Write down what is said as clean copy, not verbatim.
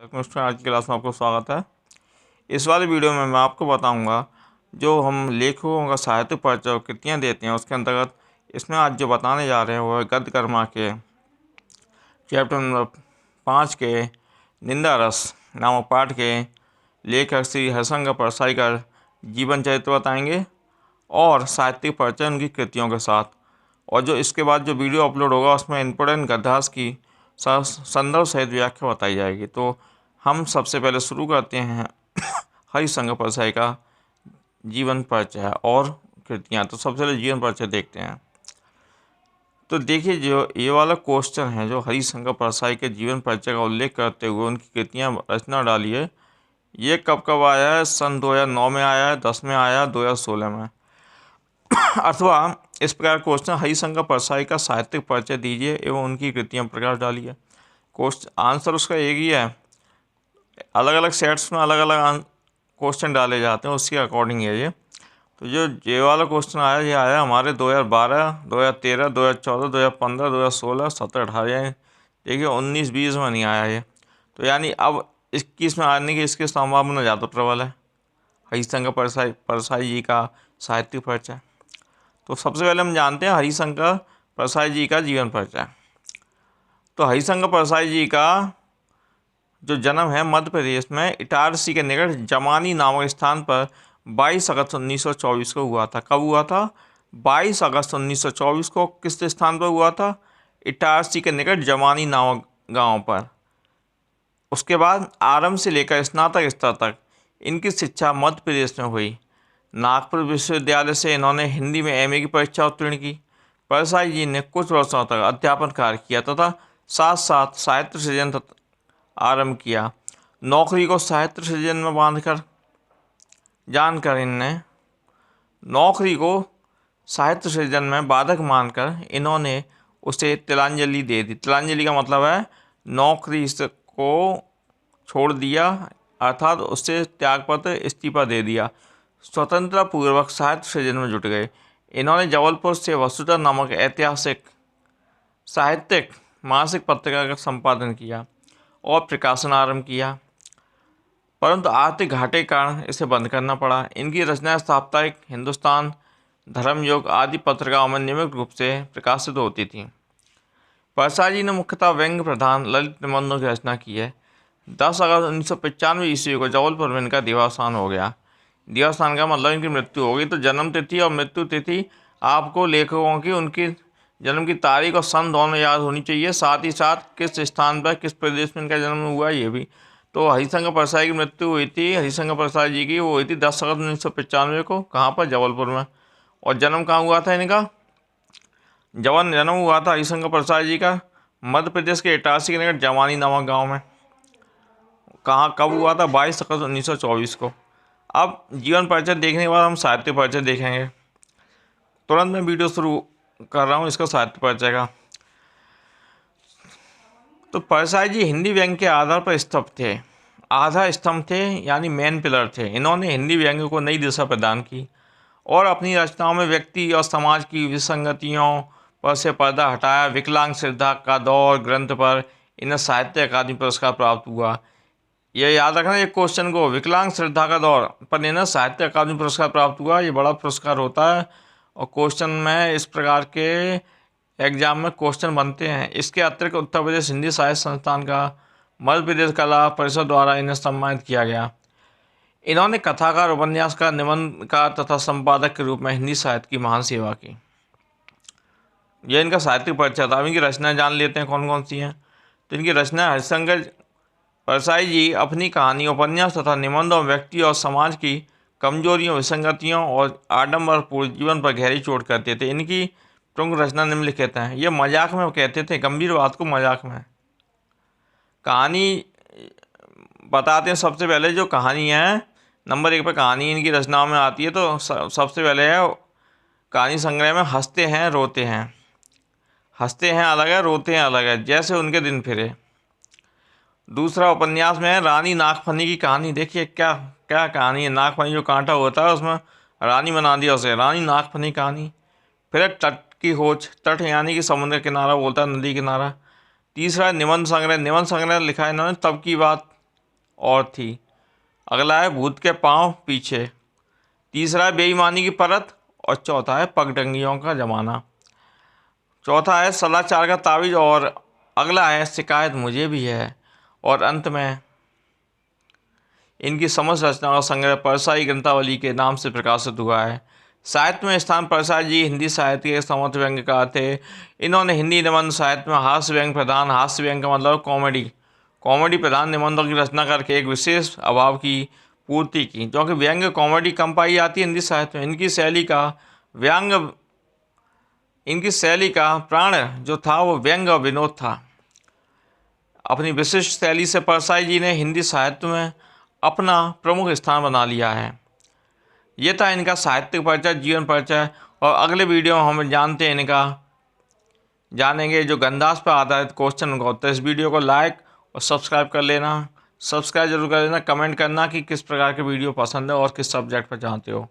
दोस्तों, आज की क्लास में आपको स्वागत है। इस वाली वीडियो में मैं आपको बताऊंगा जो हम लेखकों का साहित्यिक परिचय और कृतियाँ देते हैं उसके अंतर्गत इसमें आज जो बताने जा रहे हैं वो है गद्य कर्मा के चैप्टर नंबर 5 के निंदा रस नामक पाठ के लेखक श्री हरिशंकर परसाई का जीवन चरित्र बताएंगे और साहित्यिक परिचय उनकी कृतियों के साथ। और जो इसके बाद जो वीडियो अपलोड होगा उसमें इम्पोर्टेंट गद्यास की संदर्भ सहित व्याख्या बताई जाएगी। तो हम सबसे पहले शुरू करते हैं हरिशंकर परसाई का जीवन परिचय और कृतियाँ। तो सबसे पहले जीवन परिचय देखते हैं। तो देखिए, जो ये वाला क्वेश्चन है जो हरिशंकर परसाई के जीवन परिचय का उल्लेख करते हुए उनकी कृतियाँ रचना डाली है, ये कब कब आया है? सन 2009 में आया है, 10 में आया, 2016 में। अथवा इस प्रकार क्वेश्चन, हरिशंकर परसाई का साहित्यिक परिचय दीजिए एवं उनकी कृतियाँ प्रकाश डालिए। क्वेश्चन आंसर उसका एक ही है, अलग अलग सेट्स में अलग अलग क्वेश्चन डाले जाते हैं, उसके अकॉर्डिंग है ये। तो जो ये वाला क्वेश्चन आया, ये आया हमारे 2012, 2013, 2014, 2015, 2016, 17, 18। देखिए 19, 20 में नहीं आया ये। तो यानी अब 21 में आने की इसकी संभावना ज़्यादा प्रबल है। हरिशंकर परसाई जी का साहित्यिक परिचय। तो सबसे पहले हम जानते हैं हरिशंकर परसाई जी का जीवन परिचय। तो हरिशंकर परसाई जी का जो जन्म है मध्य प्रदेश में इटारसी के निकट जमानी नामक स्थान पर 22 अगस्त 1924 को हुआ था। कब हुआ था? 22 अगस्त 1924 को किस स्थान पर हुआ था? इटारसी के निकट जमानी नामक गांव पर। उसके बाद आरंभ से लेकर स्नातक स्तर तक इनकी शिक्षा मध्य प्रदेश में हुई। नागपुर विश्वविद्यालय से इन्होंने हिंदी में एमए की परीक्षा उत्तीर्ण की। परसाई जी ने कुछ वर्षों तक अध्यापन कार्य किया तथा साथ साथ साहित्य सृजन आरंभ किया। नौकरी को साहित्य सृजन में बांधकर जानकर इनने नौकरी को साहित्य सृजन में बाधक मानकर इन्होंने उसे तिलांजलि दे दी। तिलांजलि का मतलब है नौकरी को छोड़ दिया, अर्थात उससे त्यागपत्र इस्तीफा दे दिया। स्वतंत्रता पूर्वक साहित्य सृजन में जुट गए। इन्होंने जबलपुर से वसुधा नामक ऐतिहासिक साहित्यिक मासिक पत्रिका का संपादन किया और प्रकाशन आरंभ किया, परंतु आर्थिक घाटे के कारण इसे बंद करना पड़ा। इनकी रचनाएं साप्ताहिक हिंदुस्तान, धर्मयुग आदि पत्रिकाओं में नियमित रूप से प्रकाशित होती थीं। परसाई जी ने मुख्यतः व्यंग्य प्रधान ललित निबंधों की रचना की है। 10 अगस्त 1995 ईस्वी को जबलपुर में इनका देहावसान हो गया। देहावसान का मतलब इनकी मृत्यु हो गई। तो जन्म तिथि और मृत्यु तिथि आपको लेखकों की उनकी जन्म की तारीख और सन दोनों याद होनी चाहिए, साथ ही साथ किस स्थान पर किस प्रदेश में इनका जन्म हुआ ये भी। तो हरिशंकर परसाई की मृत्यु हुई थी, हरिशंकर परसाई जी की, वो हुई थी 10 अगस्त 1995 को। कहाँ पर? जबलपुर में। और जन्म कहाँ हुआ था इनका? जन्म हुआ था हरिशंकर परसाई जी का मध्य प्रदेश के इटारसी के निकट जमानी नामक गाँव में। कहाँ कब हुआ था? 22 अगस्त 1924 को। अब जीवन परिचय देखने के बाद हम साहित्य परिचय देखेंगे। तुरंत मैं वीडियो शुरू कर रहा हूँ इसका साहित्य परिचय का। तो परसाई जी हिंदी व्यंग्य के आधार पर आधार स्तंभ थे, यानी मेन पिलर थे। इन्होंने हिंदी व्यंग्य को नई दिशा प्रदान की और अपनी रचनाओं में व्यक्ति और समाज की विसंगतियों पर से पर्दा हटाया। विकलांग श्रद्धा का दौर ग्रंथ पर इन्हें साहित्य अकादमी पुरस्कार प्राप्त हुआ। ये याद रखना ये क्वेश्चन को, विकलांग श्रद्धा का दौर पर इन्हें साहित्य अकादमी पुरस्कार प्राप्त हुआ। ये बड़ा पुरस्कार होता है और क्वेश्चन में इस प्रकार के एग्जाम में क्वेश्चन बनते हैं। इसके अतिरिक्त उत्तर प्रदेश हिंदी साहित्य संस्थान का मध्य प्रदेश कला परिषद द्वारा इन्हें सम्मानित किया गया। इन्होंने कथाकार, उपन्यासकार, निबंधकार तथा संपादक के रूप में हिंदी साहित्य की महान सेवा की। यह इनका साहित्यिक परिचय था। अब इनकी रचनाएं जान लेते हैं कौन कौन सी हैं। तो इनकी रचना, हरिशंकर परसाई जी अपनी कहानी, उपन्यास तथा निबंधों व्यक्ति और समाज की कमजोरियों, विसंगतियों और आडंबरपूर्ण जीवन पर गहरी चोट करते थे। इनकी प्रमुख रचना निम्नलिखित हैं। ये मजाक में कहते थे, गंभीर बात को मजाक में। कहानी बताते हैं। सबसे पहले जो कहानी है नंबर 1 पर कहानी इनकी रचनाओं में आती है। तो सबसे पहले है कहानी संग्रह में हंसते हैं रोते हैं। हंसते हैं अलग है, रोते हैं अलग है, जैसे उनके दिन फिरे। दूसरा उपन्यास में है रानी नागफनी की कहानी। देखिए क्या क्या कहानी है। नागफनी जो कांटा होता है उसमें रानी बना दिया उसे, रानी नागफनी कहानी। फिर तट की खोज, तट यानी कि समुद्र किनारा बोलता है, नदी किनारा। तीसरा निबंध संग्रह। निबंध संग्रह लिखा है इन्होंने तब की बात और थी। अगला है भूत के पांव पीछे। तीसरा है बेईमानी की परत। और चौथा है पगडंडियों का ज़माना। चौथा है सदाचार का तावीज़। और अगला है शिकायत मुझे भी है। और अंत में इनकी समस्त रचना का संग्रह परसाई ग्रंथावली के नाम से प्रकाशित हुआ है। साहित्य में स्थान परसाई जी हिंदी साहित्य के समर्थ व्यंग्यकार थे। इन्होंने हिंदी निबंध साहित्य में हास्य व्यंग प्रधान, हास्य व्यंग का मतलब कॉमेडी प्रधान निबंधों की रचना करके एक विशेष अभाव की पूर्ति की, जो कि व्यंग्य कॉमेडी कम पाई जाती है हिंदी साहित्य में। इनकी शैली का प्राण जो था वो व्यंग और विनोद था। अपनी विशिष्ट शैली से परसाई जी ने हिंदी साहित्य में अपना प्रमुख स्थान बना लिया है। ये था इनका साहित्यिक परिचय, जीवन परिचय। और अगले वीडियो में हम जानेंगे जो गंधास पर आधारित क्वेश्चन का उत्तर। इस वीडियो को लाइक और सब्सक्राइब कर लेना। सब्सक्राइब जरूर कर लेना। कमेंट करना कि किस प्रकार के वीडियो पसंद है और किस सब्जेक्ट पर चाहते हो।